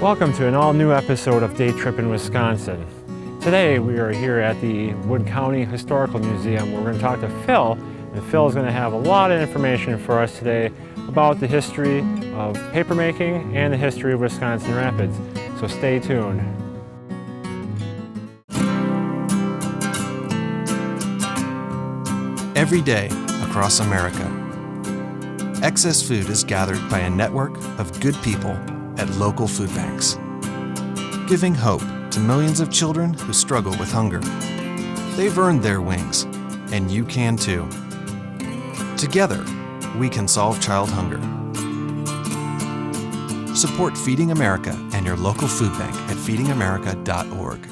Welcome to an all-new episode of Day Trip in Wisconsin. Today we are here at the Wood County Historical Museum. We're going to talk to Phil, and Phil is going to have a lot of information for us today about the history of papermaking and the history of Wisconsin Rapids. So stay tuned. Every day across America, excess food is gathered by a network of good people at local food banks, giving hope to millions of children who struggle with hunger. They've earned their wings, and you can too. Together, we can solve child hunger. Support Feeding America and your local food bank at feedingamerica.org.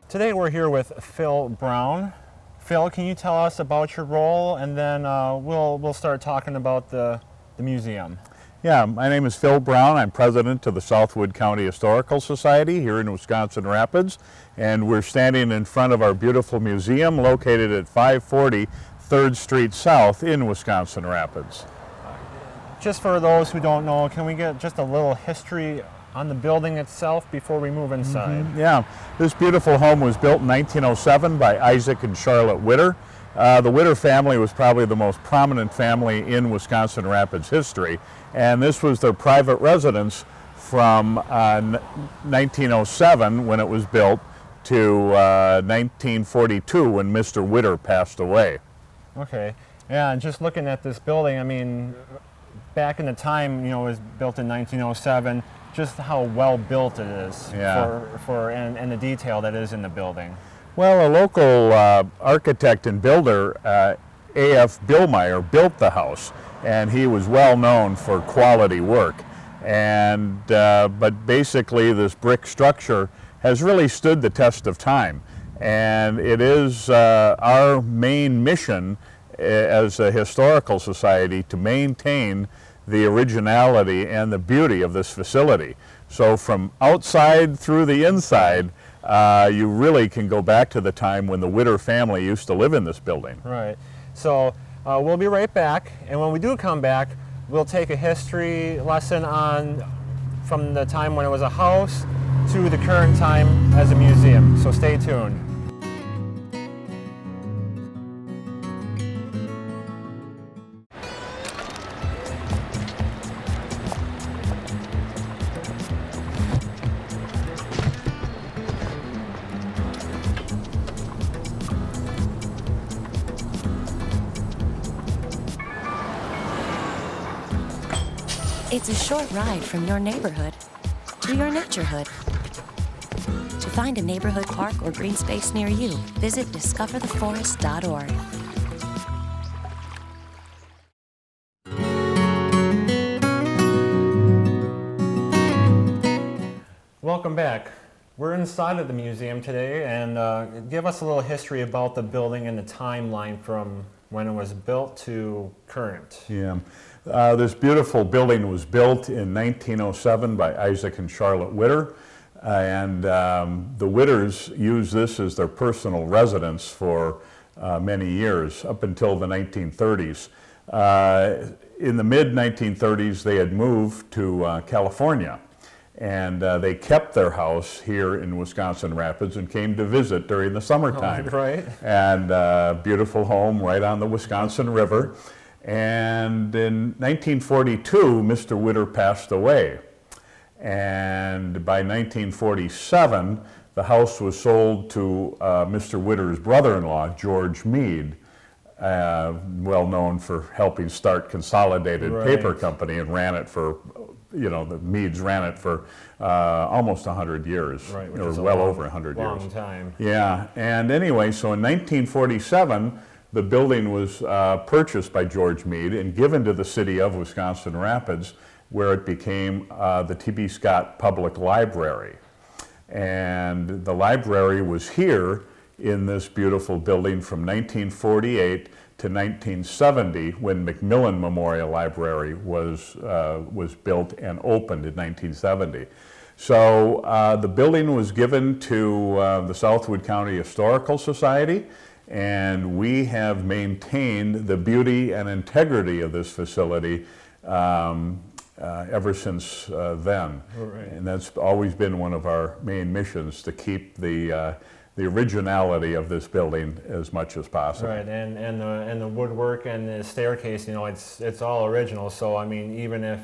Today we're here with Phil Brown. Phil, can you tell us about your role, and then we'll start talking about the museum. Yeah, my name is Phil Brown. I'm president of the Southwood County Historical Society here in Wisconsin Rapids, and we're standing in front of our beautiful museum located at 540 3rd Street South in Wisconsin Rapids. Just for those who don't know, can we get just a little history on the building itself before we move inside? Yeah, this beautiful home was built in 1907 by Isaac and Charlotte Witter. The Witter family was probably the most prominent family in Wisconsin Rapids history, and this was their private residence from 1907 when it was built to 1942 when Mr. Witter passed away. Okay, yeah, and just looking at this building, I mean, back in the time, it was built in 1907, just how well built it is, and the detail that is in the building. Well, a local architect and builder, A.F. Billmeyer, built the house, and he was well known for quality work. And but basically, this brick structure has really stood the test of time, and it is our main mission as a historical society to maintain the originality and the beauty of this facility. So from outside through the inside, you really can go back to the time when the Witter family used to live in this building. Right. So we'll be right back, and when we do come back, we'll take a history lesson on from the time when it was a house to the current time as a museum. So stay tuned. It's a short ride from your neighborhood to your naturehood. To find a neighborhood park or green space near you, visit discovertheforest.org. Welcome back. We're inside of the museum today, and give us a little history about the building and the timeline from when it was built to current. Yeah. This beautiful building was built in 1907 by Isaac and Charlotte Witter, and the Witters used this as their personal residence for many years, up until the 1930s. In the mid-1930s, they had moved to California, and they kept their house here in Wisconsin Rapids and came to visit during the summertime. Oh, right. And beautiful home right on the Wisconsin River. And in 1942, Mr. Witter passed away. And by 1947, the house was sold to Mr. Witter's brother-in-law, George Mead, well known for helping start Consolidated Paper Company, and ran it for, the Meads ran it for almost 100 years, or well over 100 years. Long time. Yeah, and anyway, so in 1947, the building was purchased by George Mead and given to the city of Wisconsin Rapids, where it became the T.B. Scott Public Library. And the library was here in this beautiful building from 1948 to 1970, when Macmillan Memorial Library was built and opened in 1970. So the building was given to the Southwood County Historical Society, and we have maintained the beauty and integrity of this facility ever since then. Right. And that's always been one of our main missions, to keep the originality of this building as much as possible. Right, and the woodwork and the staircase, you know, it's all original. So I mean, even if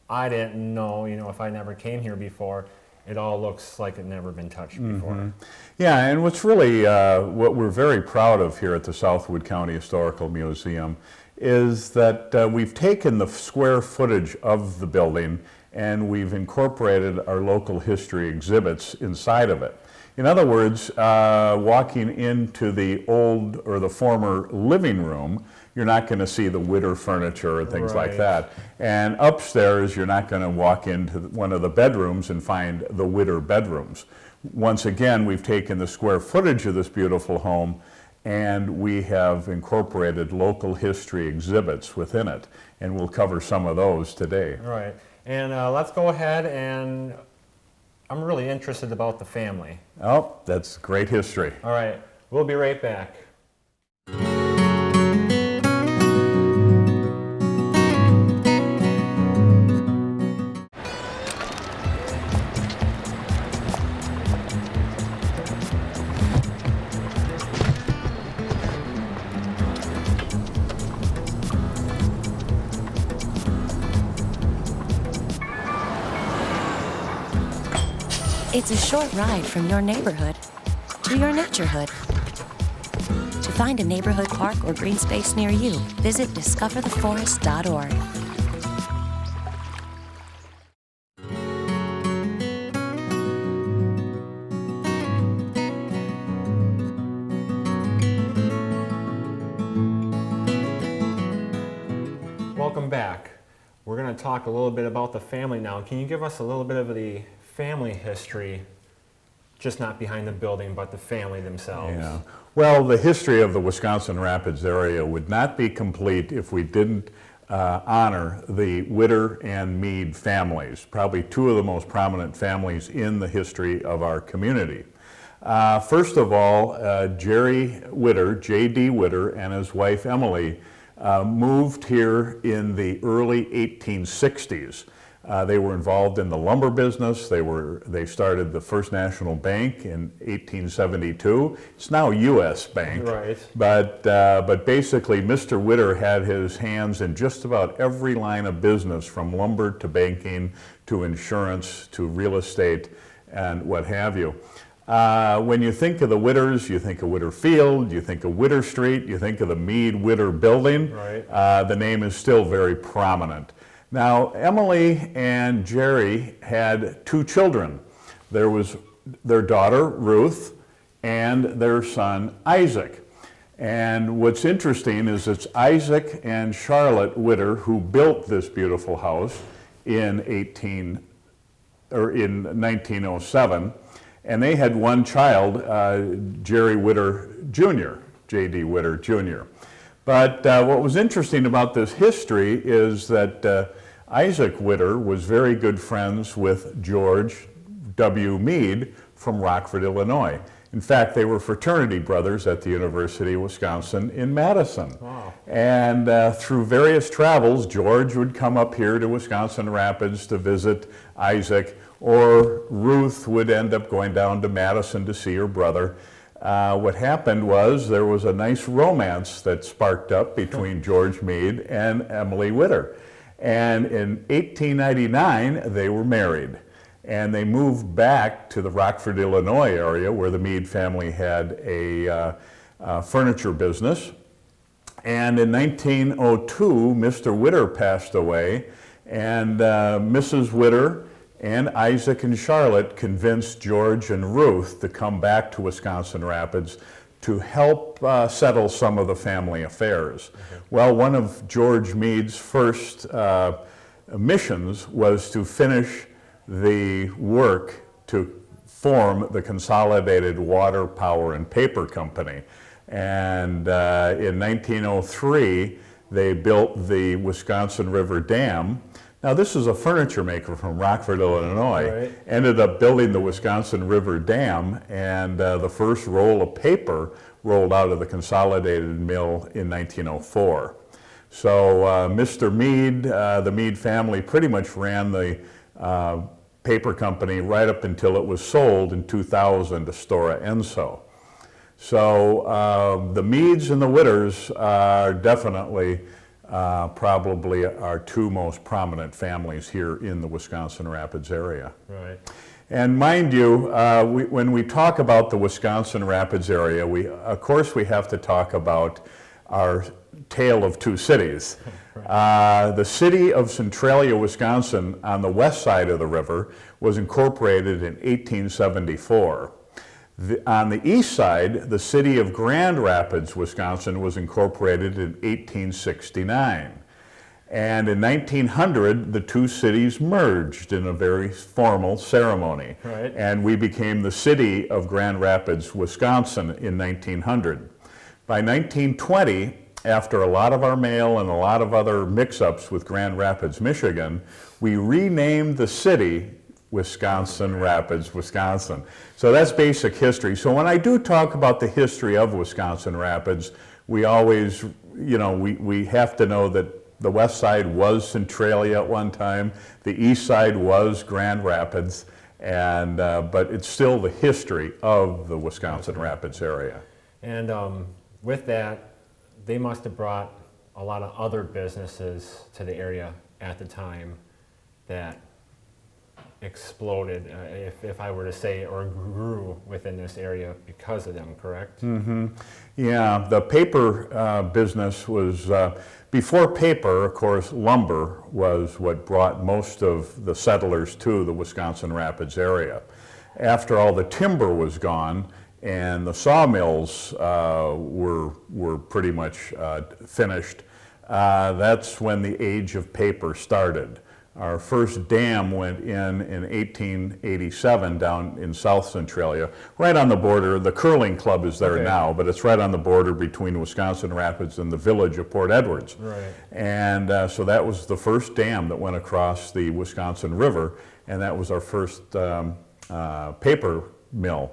I didn't know, you know, if I never came here before, it all looks like it never been touched before. Yeah, and what's really what we're very proud of here at the Southwood County Historical Museum is that we've taken the square footage of the building and we've incorporated our local history exhibits inside of it. In other words, walking into the old or the former living room, you're not going to see the witter furniture or things like that. And upstairs, you're not going to walk into one of the bedrooms and find the witter bedrooms. Once again, we've taken the square footage of this beautiful home and we have incorporated local history exhibits within it. And we'll cover some of those today. Right, and let's go ahead, and I'm really interested about the family. Oh, that's great history. All right, we'll be right back. It's a short ride from your neighborhood to your naturehood. To find a neighborhood park or green space near you, visit discovertheforest.org. Welcome back. We're going to talk a little bit about the family now. Can you give us a little bit of the family history, just not behind the building, but the family themselves? Yeah. Well, the history of the Wisconsin Rapids area would not be complete if we didn't honor the Witter and Mead families, probably two of the most prominent families in the history of our community. First of all, Jerry Witter, J.D. Witter, and his wife Emily moved here in the early 1860s. They were involved in the lumber business. They started the First National Bank in 1872. It's now U.S. Bank. Right. But basically, Mr. Witter had his hands in just about every line of business, from lumber to banking to insurance to real estate and what have you. When you think of the Witters, you think of Witter Field, you think of Witter Street, you think of the Mead Witter building. Right. The name is still very prominent. Now, Emily and Jerry had two children. There was their daughter, Ruth, and their son, Isaac. And what's interesting is it's Isaac and Charlotte Witter who built this beautiful house in 1907. And they had one child, Jerry Witter Jr., J.D. Witter Jr. But what was interesting about this history is that Isaac Witter was very good friends with George W. Mead from Rockford, Illinois. In fact, they were fraternity brothers at the University of Wisconsin in Madison. Wow. And through various travels, George would come up here to Wisconsin Rapids to visit Isaac, or Ruth would end up going down to Madison to see her brother. What happened was there was a nice romance that sparked up between George Mead and Emily Witter. And in 1899, they were married. And they moved back to the Rockford, Illinois area, where the Mead family had a furniture business. And in 1902, Mr. Witter passed away, and Mrs. Witter and Isaac and Charlotte convinced George and Ruth to come back to Wisconsin Rapids to help settle some of the family affairs. Okay. Well, one of George Mead's first missions was to finish the work to form the Consolidated Water, Power, and Paper Company. And in 1903, they built the Wisconsin River Dam. Now, this is a furniture maker from Rockford, Illinois. Right. Ended up building the Wisconsin River Dam, and the first roll of paper rolled out of the consolidated mill in 1904. So Mr. Mead, the Mead family pretty much ran the paper company right up until it was sold in 2000 to Stora Enso. So the Meads and the Witters are definitely probably our two most prominent families here in the Wisconsin Rapids area. Right. And mind you, when we talk about the Wisconsin Rapids area, of course we have to talk about our tale of two cities. The city of Centralia, Wisconsin, on the west side of the river, was incorporated in 1874. On the east side, the city of Grand Rapids, Wisconsin, was incorporated in 1869. And in 1900, the two cities merged in a very formal ceremony. Right. And we became the city of Grand Rapids, Wisconsin in 1900. By 1920, after a lot of our mail and a lot of other mix-ups with Grand Rapids, Michigan, we renamed the city Wisconsin Rapids, Wisconsin. So that's basic history. So when I do talk about the history of Wisconsin Rapids, we always, we have to know that the west side was Centralia at one time, the east side was Grand Rapids, and but it's still the history of the Wisconsin Rapids area. And with that, they must have brought a lot of other businesses to the area at the time that exploded, if I were to say, or grew within this area because of them, correct? Mm-hmm. Yeah, the paper business was, before paper, of course, lumber was what brought most of the settlers to the Wisconsin Rapids area. After all the timber was gone and the sawmills were pretty much finished, that's when the age of paper started. Our first dam went in 1887 down in South Centralia, right on the border. The curling club is there now, but it's right on the border between Wisconsin Rapids and the village of Port Edwards. Right. And so that was the first dam that went across the Wisconsin River, and that was our first paper mill,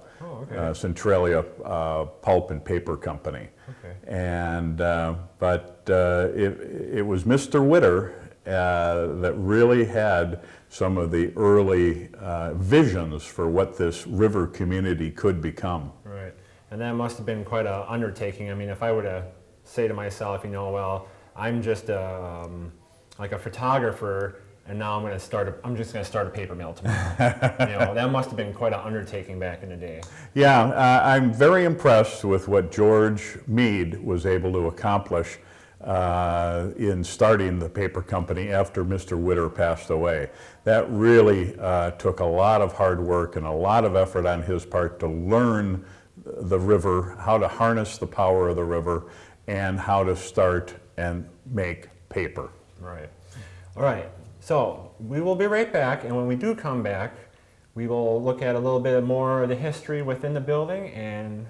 Centralia Pulp and Paper Company. Okay. And but it was Mr. Witter that really had some of the early visions for what this river community could become. Right, and that must have been quite an undertaking. I mean, if I were to say to myself, well, I'm just like a photographer, and now I'm just going to start a paper mill tomorrow. That must have been quite an undertaking back in the day. Yeah, I'm very impressed with what George Mead was able to accomplish in starting the paper company after Mr. Witter passed away. That really took a lot of hard work and a lot of effort on his part to learn the river, how to harness the power of the river, and how to start and make paper. Right. All right. So we will be right back, and when we do come back, we will look at a little bit more of the history within the building, and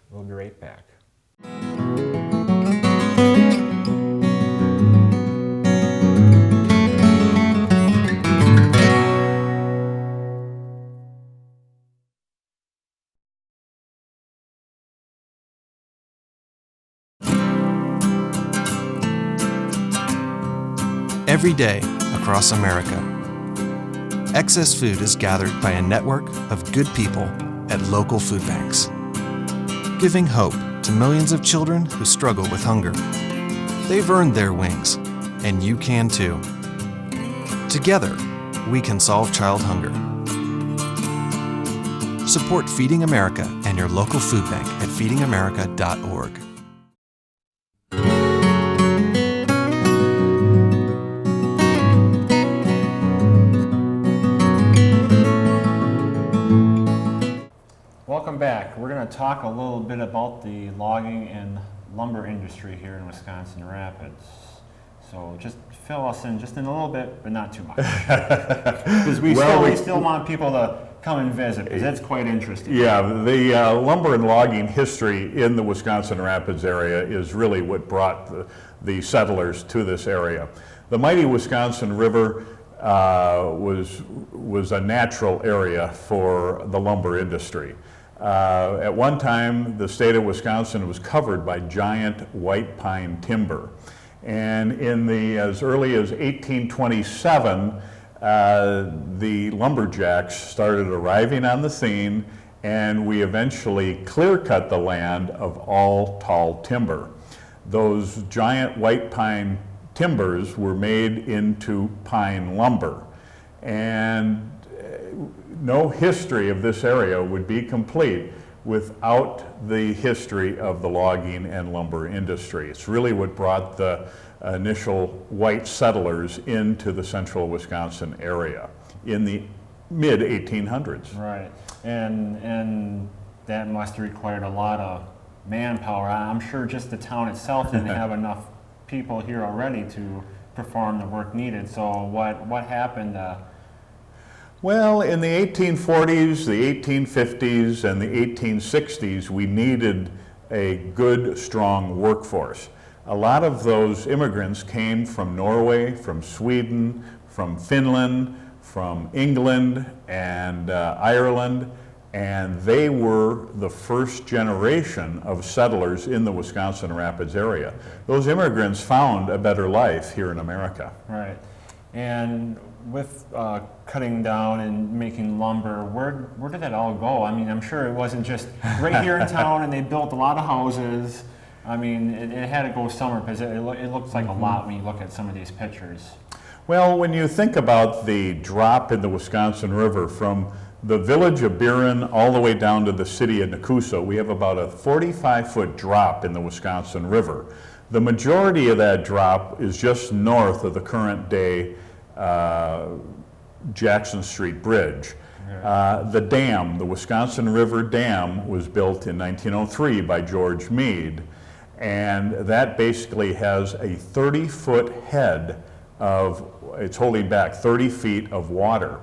we'll be right back. Every day across America, excess food is gathered by a network of good people at local food banks, giving hope to millions of children who struggle with hunger. They've earned their wings, and you can too. Together, we can solve child hunger. Support Feeding America and your local food bank at feedingamerica.org. Welcome back. We're going to talk a little bit about the logging and lumber industry here in Wisconsin Rapids. So just fill us in just in a little bit, but not too much. Because we still want people to come and visit because it's quite interesting. Yeah, the lumber and logging history in the Wisconsin Rapids area is really what brought the settlers to this area. The mighty Wisconsin River was a natural area for the lumber industry. At one time, the state of Wisconsin was covered by giant white pine timber. And as early as 1827, the lumberjacks started arriving on the scene, and we eventually clear-cut the land of all tall timber. Those giant white pine timbers were made into pine lumber. And no history of this area would be complete without the history of the logging and lumber industry. It's really what brought the initial white settlers into the central Wisconsin area in the mid-1800s. Right, and that must have required a lot of manpower. I'm sure just the town itself didn't have enough people here already to perform the work needed. So what happened? Well, in the 1840s, the 1850s, and the 1860s, we needed a good, strong workforce. A lot of those immigrants came from Norway, from Sweden, from Finland, from England, and Ireland, and they were the first generation of settlers in the Wisconsin Rapids area. Those immigrants found a better life here in America. Right, and with cutting down and making lumber, where did that all go? I mean, I'm sure it wasn't just right here in town and they built a lot of houses. I mean, it had to go somewhere because it looks like a lot when you look at some of these pictures. Well, when you think about the drop in the Wisconsin River from the village of Buren all the way down to the city of Nakusa, we have about a 45-foot drop in the Wisconsin River. The majority of that drop is just north of the current day Jackson Street Bridge. The dam, the Wisconsin River Dam, was built in 1903 by George Meade, and that basically has a 30-foot head of, it's holding back 30 feet of water.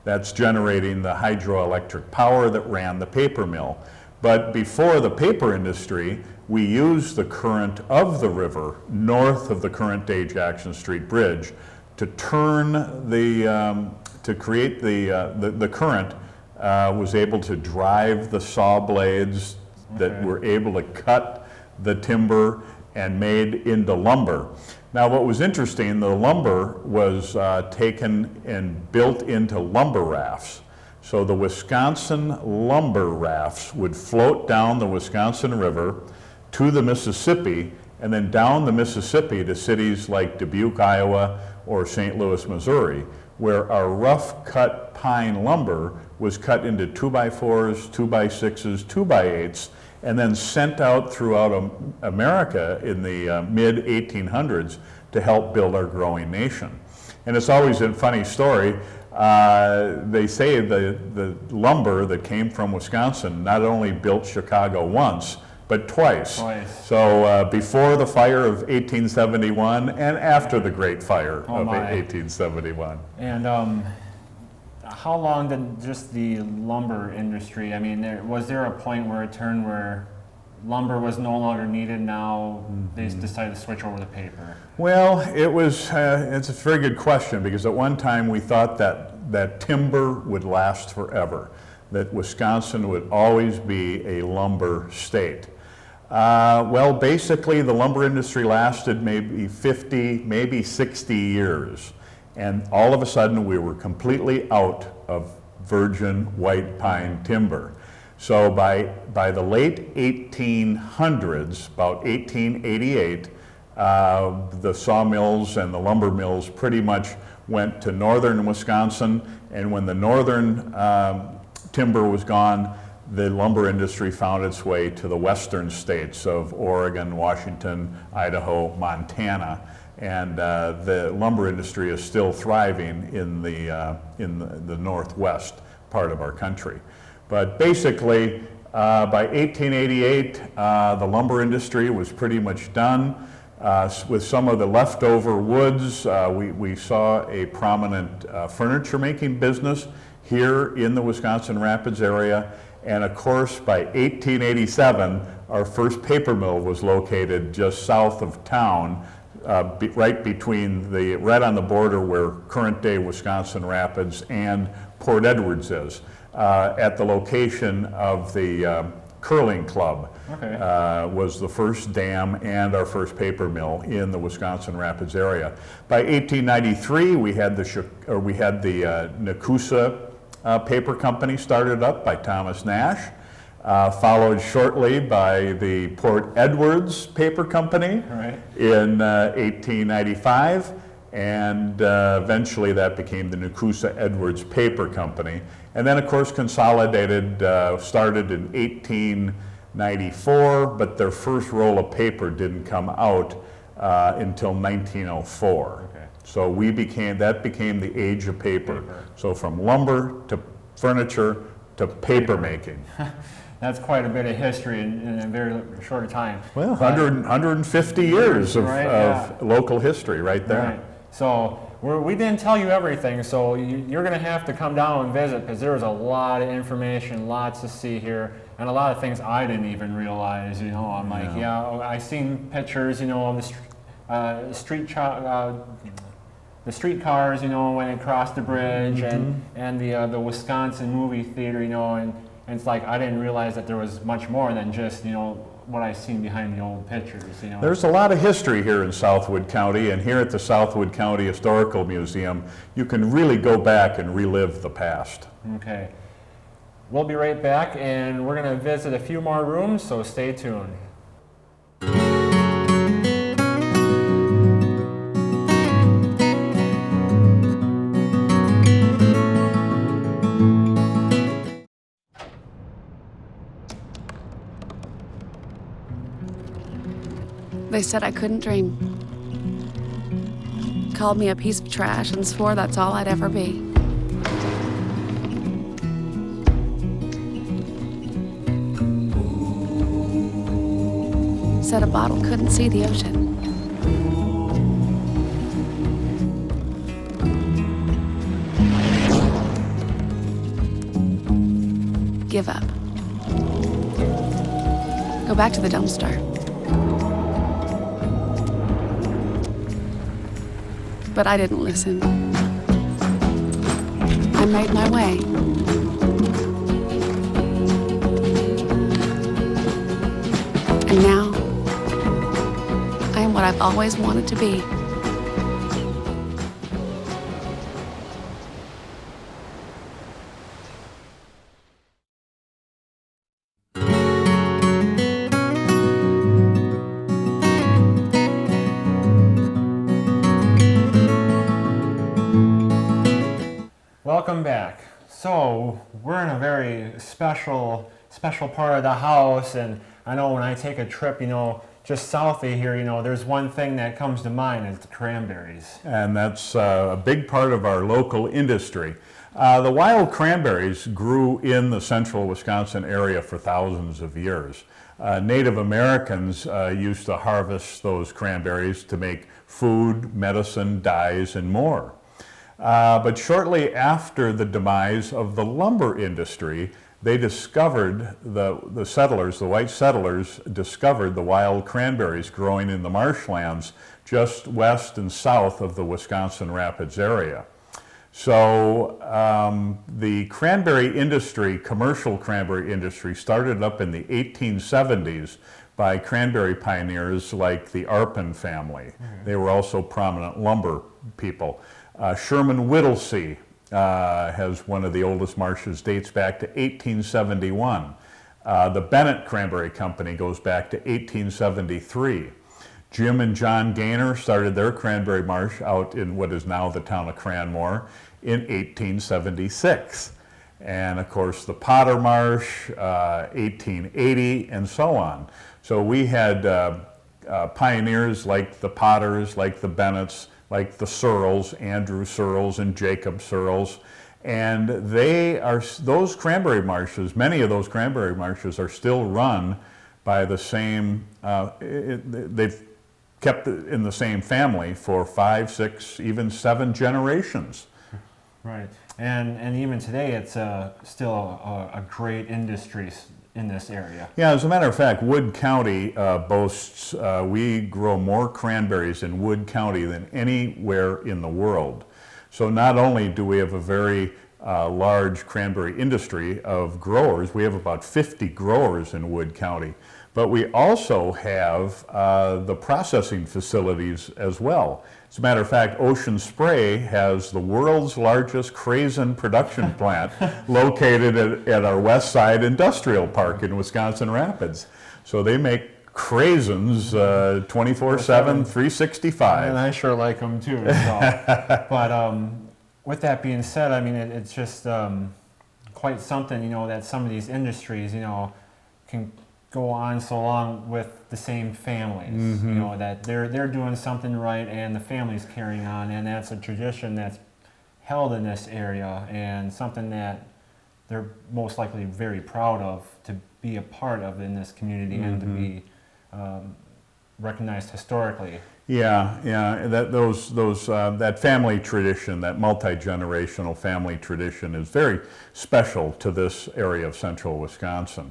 That's generating the hydroelectric power that ran the paper mill. But before the paper industry, we used the current of the river north of the current day Jackson Street Bridge to turn to create the current, was able to drive the saw blades that were able to cut the timber and made into lumber. Now what was interesting, the lumber was taken and built into lumber rafts. So the Wisconsin lumber rafts would float down the Wisconsin River to the Mississippi, and then down the Mississippi to cities like Dubuque, Iowa, or St. Louis, Missouri, where our rough cut pine lumber was cut into 2x4s, 2x6s, 2x8s, and then sent out throughout America in the mid-1800s to help build our growing nation. And it's always a funny story. They say the lumber that came from Wisconsin not only built Chicago once, but twice. So before the fire of 1871 and after the Great Fire of 1871. And how long did just the lumber industry, I mean, was there a point where it turned where lumber was no longer needed, now they decided to switch over to paper? Well, it's a very good question, because at one time we thought that timber would last forever, that Wisconsin would always be a lumber state. Well, basically the lumber industry lasted maybe 50, maybe 60 years. And all of a sudden we were completely out of virgin white pine timber. So by the late 1800s, about 1888, the sawmills and the lumber mills pretty much went to northern Wisconsin, and when the northern timber was gone, the lumber industry found its way to the western states of Oregon, Washington, Idaho, Montana, and the lumber industry is still thriving in the northwest part of our country. But basically, by 1888, the lumber industry was pretty much done. With some of the leftover woods, we saw a prominent furniture making business here in the Wisconsin Rapids area. And of course, by 1887, our first paper mill was located just south of town, right on the border where current-day Wisconsin Rapids and Port Edwards is, at the location of the curling club. Okay. Was the first dam and our first paper mill in the Wisconsin Rapids area. By 1893, we had the Nakusa paper company started up by Thomas Nash, followed shortly by the Port Edwards Paper Company in 1895, and eventually that became the Nakusa Edwards Paper Company. And then, of course, consolidated, started in 1894, but their first roll of paper didn't come out until 1904. Okay. So that became the age of paper. So from lumber to furniture to paper making. That's quite a bit of history in a very short time. Well, 150 years of local history right there. Right. So we didn't tell you everything, so you're going to have to come down and visit, because there's a lot of information, lots to see here, and a lot of things I didn't even realize. I'm like, I seen pictures, of the streetcars, when it crossed the bridge, and the Wisconsin movie theater, and it's like I didn't realize that there was much more than just what I've seen behind the old pictures. There's a lot of history here in Southwood County, and here at the Southwood County Historical Museum, you can really go back and relive the past. Okay. We'll be right back, and we're going to visit a few more rooms, so stay tuned. They said I couldn't dream. Called me a piece of trash and swore that's all I'd ever be. Said a bottle couldn't see the ocean. Give up. Go back to the dumpster. But I didn't listen. I made my way. And now, I am what I've always wanted to be. Welcome back. So we're in a very special part of the house, and I know when I take a trip, just south of here, there's one thing that comes to mind, is the cranberries. And that's a big part of our local industry. The wild cranberries grew in the central Wisconsin area for thousands of years. Native Americans used to harvest those cranberries to make food, medicine, dyes, and more. But shortly after the demise of the lumber industry, they discovered, the white settlers discovered the wild cranberries growing in the marshlands just west and south of the Wisconsin Rapids area. So the cranberry industry, commercial cranberry industry, started up in the 1870s by cranberry pioneers like the Arpin family. They were also prominent lumber people. Sherman Whittlesey has one of the oldest marshes, dates back to 1871. The Bennett Cranberry Company goes back to 1873. Jim and John Gaynor started their cranberry marsh out in what is now the town of Cranmore in 1876. And of course the Potter Marsh, 1880, and so on. So we had pioneers like the Potters, like the Bennetts, like the Searles, Andrew Searles and Jacob Searles. And those cranberry marshes, many of those cranberry marshes are still run by the same, they've kept it in the same family for 5, 6, even 7 generations. Right. And even today, it's still a great industry in this area. Yeah, as a matter of fact, Wood County boasts, we grow more cranberries in Wood County than anywhere in the world. So not only do we have a very large cranberry industry of growers, we have about 50 growers in Wood County, but we also have the processing facilities as well. As a matter of fact, Ocean Spray has the world's largest craisin production plant located at our West Side Industrial Park in Wisconsin Rapids. So they make craisins 24/7, 365. And I sure like them too. So. But with that being said, I mean, it's just quite something, you know, that some of these industries, you know, can go on so long with the same families, you know, that they're doing something right and the family's carrying on, and that's a tradition that's held in this area and something that they're most likely very proud of to be a part of in this community and to be recognized historically. Yeah, yeah. That family tradition, that multi-generational family tradition, is very special to this area of central Wisconsin.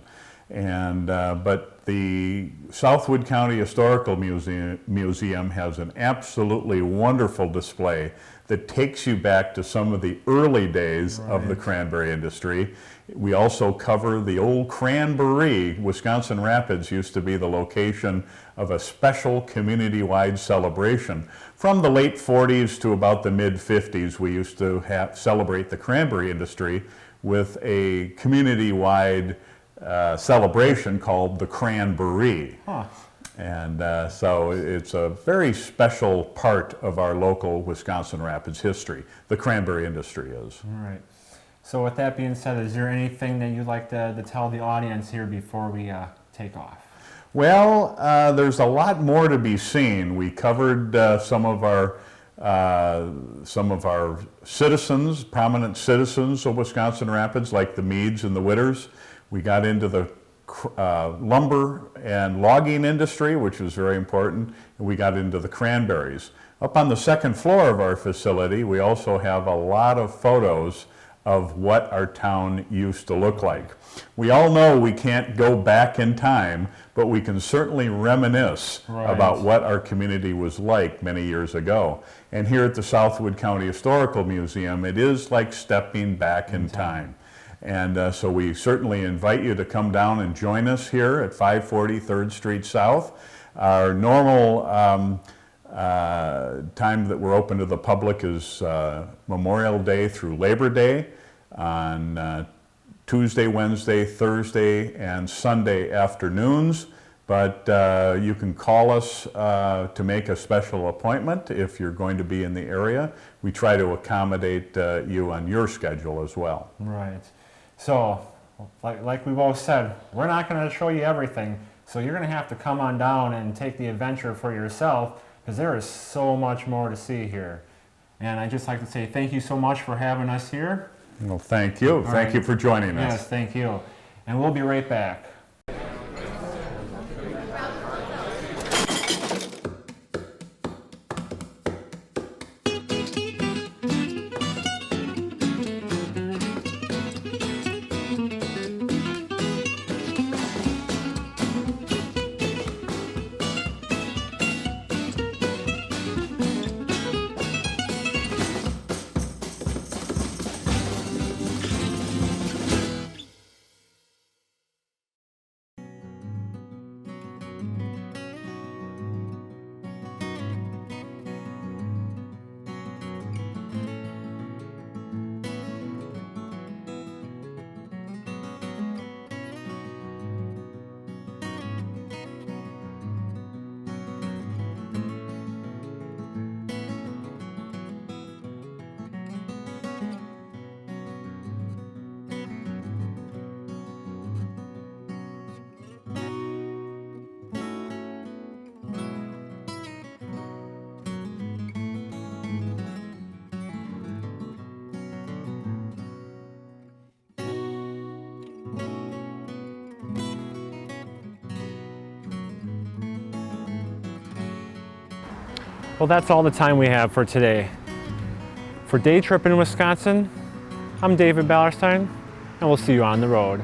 And but the Southwood County Historical Museum has an absolutely wonderful display that takes you back to some of the early days of the cranberry industry. We also cover the old Cranberry. Wisconsin Rapids used to be the location of a special community-wide celebration. From the late 40s to about the mid-50s, we used to celebrate the cranberry industry with a community-wide celebration called the Cranberry. Huh. And so it's a very special part of our local Wisconsin Rapids history. The cranberry industry is. All right. So with that being said, is there anything that you'd like to tell the audience here before we take off? Well, there's a lot more to be seen. We covered some of our citizens, prominent citizens of Wisconsin Rapids, like the Meads and the Witters. We got into the lumber and logging industry, which was very important, and we got into the cranberries. Up on the second floor of our facility, we also have a lot of photos of what our town used to look like. We all know we can't go back in time, but we can certainly reminisce about what our community was like many years ago. And here at the Southwood County Historical Museum, it is like stepping back in time. And so we certainly invite you to come down and join us here at 540 3rd Street South. Our normal time that we're open to the public is Memorial Day through Labor Day on Tuesday, Wednesday, Thursday, and Sunday afternoons. But you can call us to make a special appointment if you're going to be in the area. We try to accommodate you on your schedule as well. Right. So, like we both said, we're not going to show you everything. So you're going to have to come on down and take the adventure for yourself, because there is so much more to see here. And I'd just like to say thank you so much for having us here. Well, thank you. Thank you for joining us. Yes, thank you. And we'll be right back. Well, that's all the time we have for today. For Day Trip in Wisconsin, I'm David Ballerstein, and we'll see you on the road.